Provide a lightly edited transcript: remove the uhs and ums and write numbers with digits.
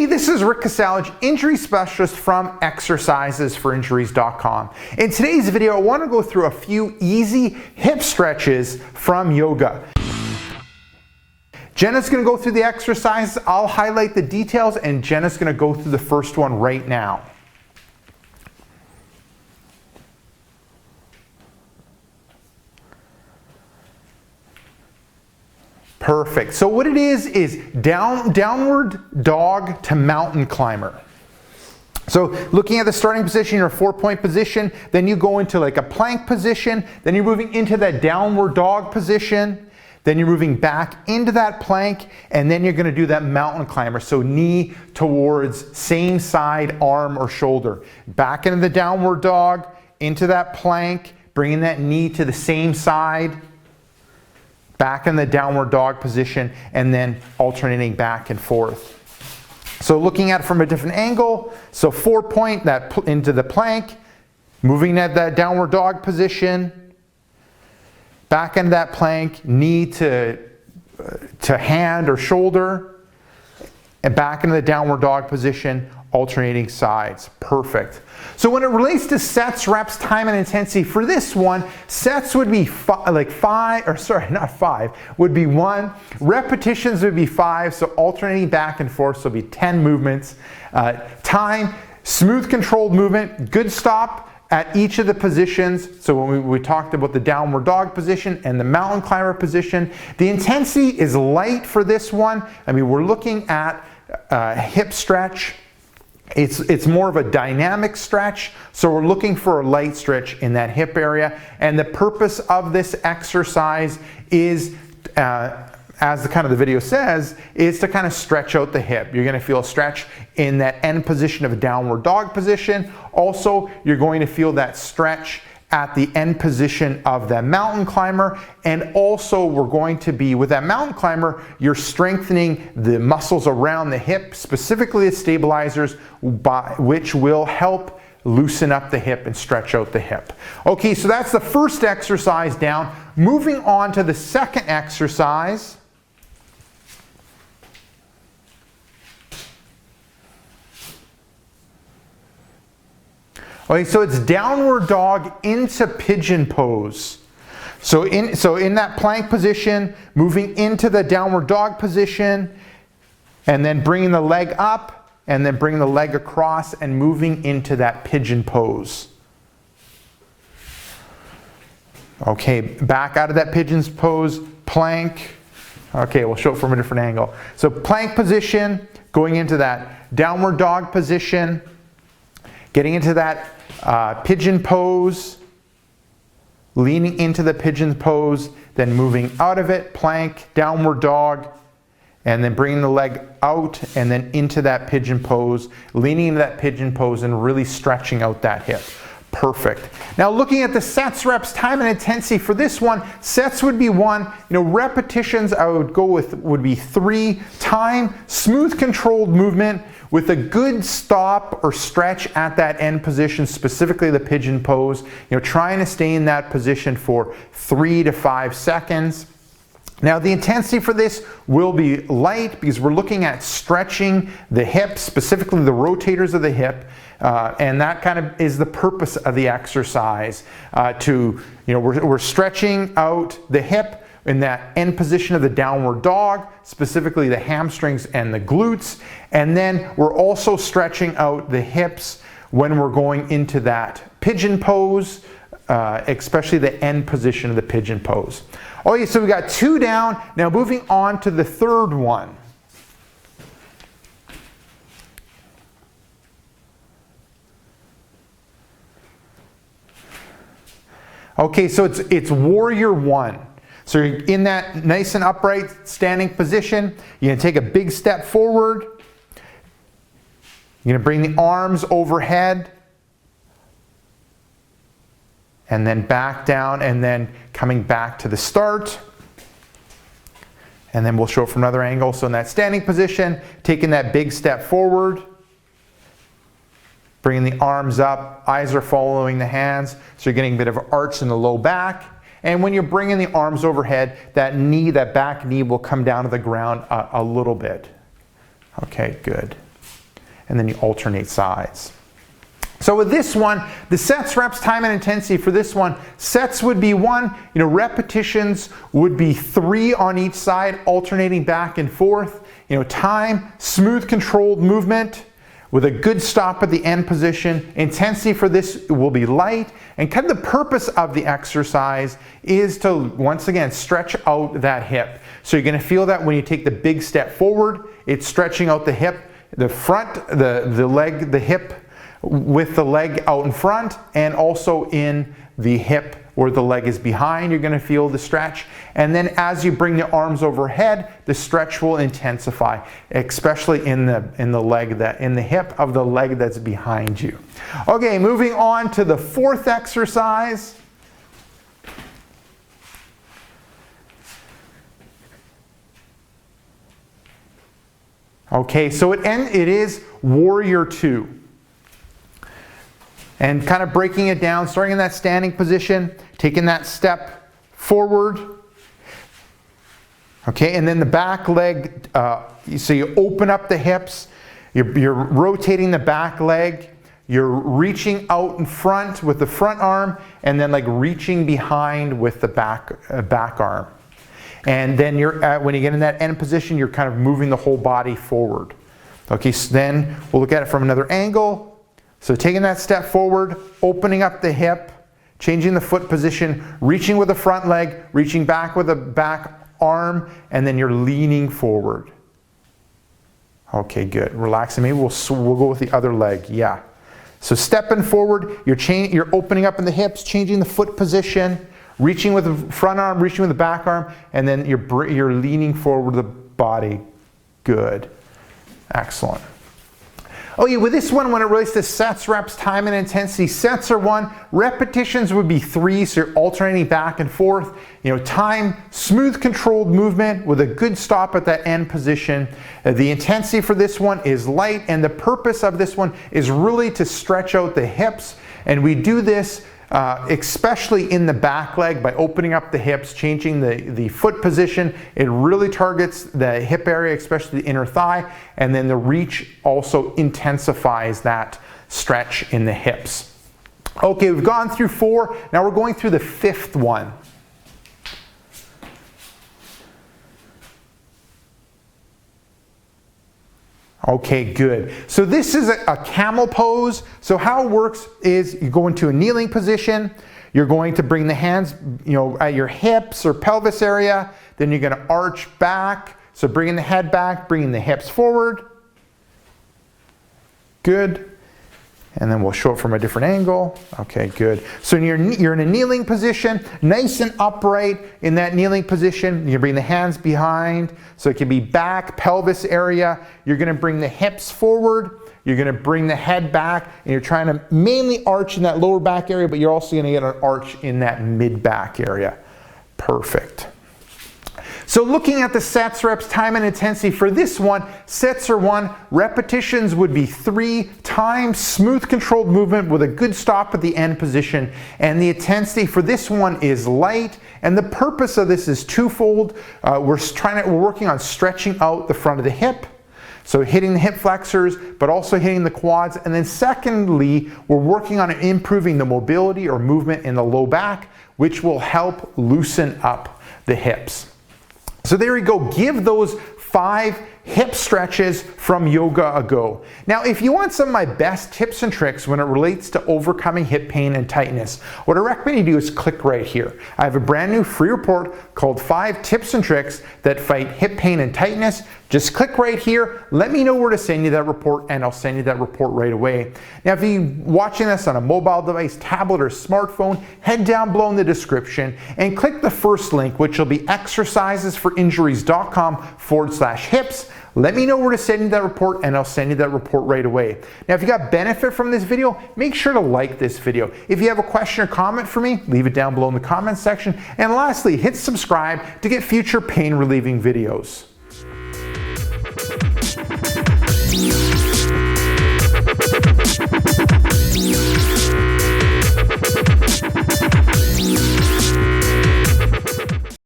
Hey, this is Rick Kasalage, injury specialist from exercisesforinjuries.com. In today's video, I want to go through a few easy hip stretches from yoga. Jenna's going to go through the exercises, I'll highlight the details, and Jenna's going to go through the first one right now. Perfect. So what it is downward dog to mountain climber. So looking at the starting position, you're a 4-point position, then you go into like a plank position, then you're moving into that downward dog position, then you're moving back into that plank, and then you're going to do that mountain climber. So knee towards same side, arm or shoulder. Back into the downward dog, into that plank, bringing that knee to the same side, back in the downward dog position, and then alternating back and forth. So looking at it from a different angle, so 4-point that into the plank, moving at that downward dog position, back into that plank, knee to hand or shoulder, and back into the downward dog position, alternating sides. Perfect. So when it relates to sets, reps, time, and intensity, for this one, sets would be would be 1. Repetitions would be 5, so alternating back and forth, so it'd be 10 movements. Time, smooth controlled movement, good stop at each of the positions. So when we talked about the downward dog position and the mountain climber position, the intensity is light for this one. I mean, we're looking at hip stretch. It's more of a dynamic stretch, so we're looking for a light stretch in that hip area. And the purpose of this exercise is, as the video says, is to kind of stretch out the hip. You're going to feel a stretch in that end position of a downward dog position. Also, you're going to feel that stretch at the end position of that mountain climber, and also we're going to be, with that mountain climber, you're strengthening the muscles around the hip, specifically the stabilizers, which will help loosen up the hip and stretch out the hip. Okay, so that's the first exercise down. Moving on to the second exercise. Okay, so it's downward dog into pigeon pose. So in that plank position, moving into the downward dog position, and then bringing the leg up, and then bringing the leg across and moving into that pigeon pose. Okay, back out of that pigeon's pose, plank. Okay, we'll show it from a different angle. So plank position, going into that downward dog position, getting into that pigeon pose, leaning into the pigeon pose, then moving out of it, plank, downward dog, and then bringing the leg out and then into that pigeon pose, leaning into that pigeon pose and really stretching out that hip. Perfect. Now looking at the sets, reps, time, and intensity for this one, sets would be 1. Repetitions I would go with would be 3. Time, smooth controlled movement with a good stop or stretch at that end position, specifically the pigeon pose. Trying to stay in that position for 3 to 5 seconds. Now the intensity for this will be light because we're looking at stretching the hip, specifically the rotators of the hip, and that kind of is the purpose of the exercise. We're stretching out the hip in that end position of the downward dog, specifically the hamstrings and the glutes, and then we're also stretching out the hips when we're going into that pigeon pose, especially the end position of the pigeon pose. Okay, so we got 2 down. Now moving on to the third one. Okay, so it's warrior 1. So you're in that nice and upright standing position. You're going to take a big step forward. You're going to bring the arms overhead, and then back down, and then coming back to the start. And then we'll show it from another angle. So in that standing position, taking that big step forward, bringing the arms up, eyes are following the hands, so you're getting a bit of an arch in the low back. And when you're bringing the arms overhead, that knee, that back knee will come down to the ground a little bit. Okay, good. and then you alternate sides. So with this one, the sets, reps, time, and intensity for this one, sets would be 1, repetitions would be 3 on each side, alternating back and forth. Time, smooth controlled movement with a good stop at the end position. Intensity for this will be light, and kind of the purpose of the exercise is to, once again, stretch out that hip. So you're going to feel that when you take the big step forward, it's stretching out the hip, the front, the leg, the hip, with the leg out in front, and also in the hip where the leg is behind, you're going to feel the stretch. And then as you bring the arms overhead, the stretch will intensify, especially in the hip of the leg that's behind you. Okay, moving on to the 4th exercise. Okay, so it is Warrior 2. And kind of breaking it down, starting in that standing position, taking that step forward. Okay, and then the back leg, so you open up the hips, you're rotating the back leg, you're reaching out in front with the front arm, and then like reaching behind with the back arm. And then when you get in that end position, you're kind of moving the whole body forward. Okay, so then we'll look at it from another angle. So taking that step forward, opening up the hip, changing the foot position, reaching with the front leg, reaching back with the back arm, and then you're leaning forward. Okay, good. Relaxing. Maybe we'll go with the other leg. Yeah. So stepping forward, you're opening up in the hips, changing the foot position, reaching with the front arm, reaching with the back arm, and then you're leaning forward with the body. Good. Excellent. Oh yeah, with this one, when it relates to sets, reps, time, and intensity, sets are 1, repetitions would be 3, so you're alternating back and forth. Time, smooth controlled movement with a good stop at that end position. The intensity for this one is light, and the purpose of this one is really to stretch out the hips, and we do this especially in the back leg by opening up the hips, changing the foot position. It really targets the hip area, especially the inner thigh, and then the reach also intensifies that stretch in the hips. Okay, we've gone through 4, now we're going through the 5th one. Okay, good. So this is a camel pose. So how it works is you go into a kneeling position. You're going to bring the hands, at your hips or pelvis area. Then you're going to arch back. So bringing the head back, bringing the hips forward. Good. And then we'll show it from a different angle. Okay, good. So you're in a kneeling position, nice and upright in that kneeling position. You bring the hands behind, so it can be back, pelvis area. You're going to bring the hips forward. You're going to bring the head back, and you're trying to mainly arch in that lower back area, but you're also going to get an arch in that mid-back area. Perfect. So looking at the sets, reps, time, and intensity for this one, sets are 1, repetitions would be 3, time, smooth controlled movement with a good stop at the end position, and the intensity for this one is light, and the purpose of this is twofold. We're working on stretching out the front of the hip, so hitting the hip flexors, but also hitting the quads, and then secondly, we're working on improving the mobility or movement in the low back, which will help loosen up the hips. So there you go, give those 5 hip stretches from Yoga a go. Now, if you want some of my best tips and tricks when it relates to overcoming hip pain and tightness, what I recommend you do is click right here. I have a brand new free report called 5 Tips and Tricks That Fight Hip Pain and Tightness. Just click right here, let me know where to send you that report, and I'll send you that report right away. Now, if you're watching this on a mobile device, tablet, or smartphone, head down below in the description and click the first link, which will be exercisesforinjuries.com/hips. Let me know where to send you that report, and I'll send you that report right away. Now, if you got benefit from this video, make sure to like this video. If you have a question or comment for me, leave it down below in the comments section. And lastly, hit subscribe to get future pain relieving videos.